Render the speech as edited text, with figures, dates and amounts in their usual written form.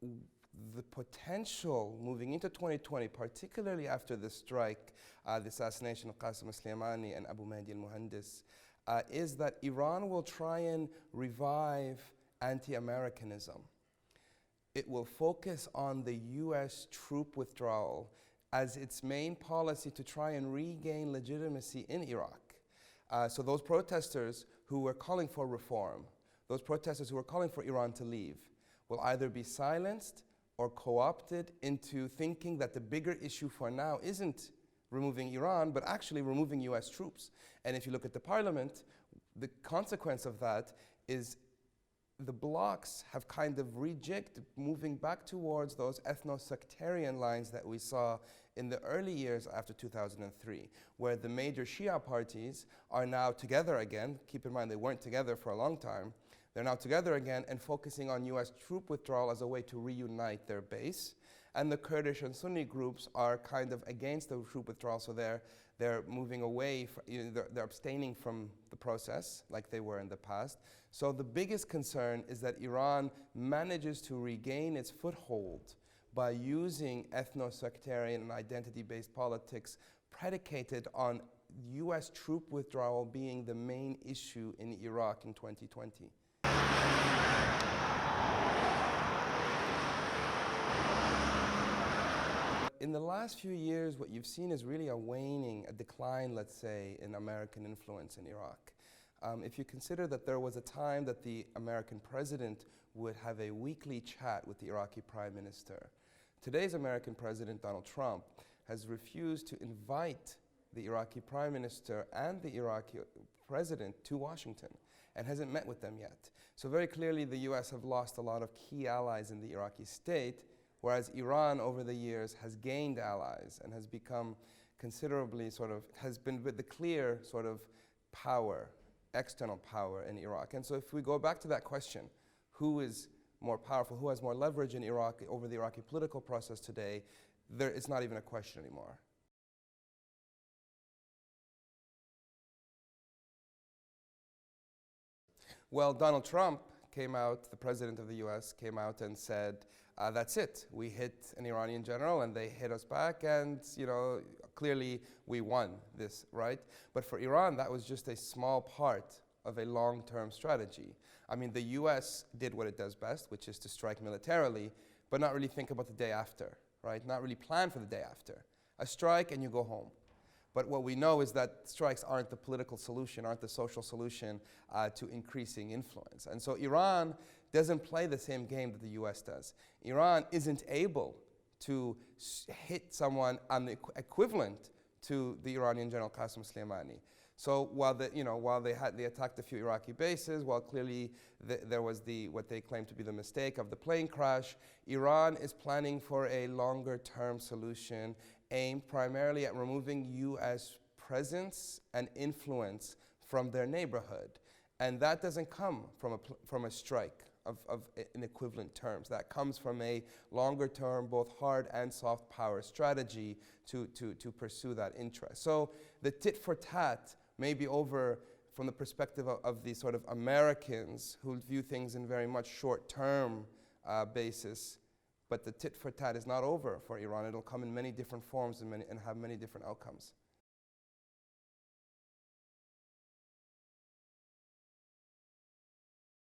the potential moving into 2020, particularly after the strike, the assassination of Qassem Soleimani and Abu Mahdi al-Muhandis, is that Iran will try and revive anti-Americanism. It will focus on the US troop withdrawal as its main policy to try and regain legitimacy in Iraq. So those protesters who were calling for reform, those protesters who were calling for Iran to leave, will either be silenced or co-opted into thinking that the bigger issue for now isn't removing Iran, but actually removing US troops. And if you look at the parliament, the consequence of that is the blocs have kind of rejigged, moving back towards those ethno-sectarian lines that we saw in the early years after 2003, where the major Shia parties are now together again. Keep in mind, they weren't together for a long time. They're now together again and focusing on US troop withdrawal as a way to reunite their base. And the Kurdish and Sunni groups are kind of against the troop withdrawal, so they're moving away, they're abstaining from the process like they were in the past. So the biggest concern is that Iran manages to regain its foothold by using ethno-sectarian and identity-based politics predicated on US troop withdrawal being the main issue in Iraq in 2020. In the last few years, what you've seen is really a waning, a decline, let's say, in American influence in Iraq. If you consider that there was a time that the American president would have a weekly chat with the Iraqi prime minister, today's American president, Donald Trump, has refused to invite the Iraqi prime minister and the Iraqi president to Washington and hasn't met with them yet. So very clearly, the US have lost a lot of key allies in the Iraqi state, whereas Iran over the years has gained allies and has become considerably has been with the clear power, external power in Iraq. And so if we go back to that question, who is more powerful, who has more leverage in Iraq over the Iraqi political process today, it's not even a question anymore. Well, Donald Trump came out, the president of the US came out and said, that's it. We hit an Iranian general and they hit us back and, clearly we won this, right? But for Iran, that was just a small part of a long-term strategy. I mean, the US did what it does best, which is to strike militarily, but not really think about the day after, right? Not really plan for the day after. A strike and you go home. But what we know is that strikes aren't the political solution, aren't the social solution to increasing influence. And so Iran doesn't play the same game that the US does. Iran isn't able to hit someone on the equivalent to the Iranian General Qassem Soleimani. So while they attacked a few Iraqi bases, while clearly there was what they claim to be the mistake of the plane crash, Iran is planning for a longer-term solution aimed primarily at removing US presence and influence from their neighborhood. And that doesn't come from a strike in equivalent terms. That comes from a longer-term, both hard and soft power strategy to pursue that interest. So the tit for tat may be over from the perspective of the Americans who view things in very much short-term basis, but the tit for tat is not over for Iran. It'll come in many different forms and have many different outcomes.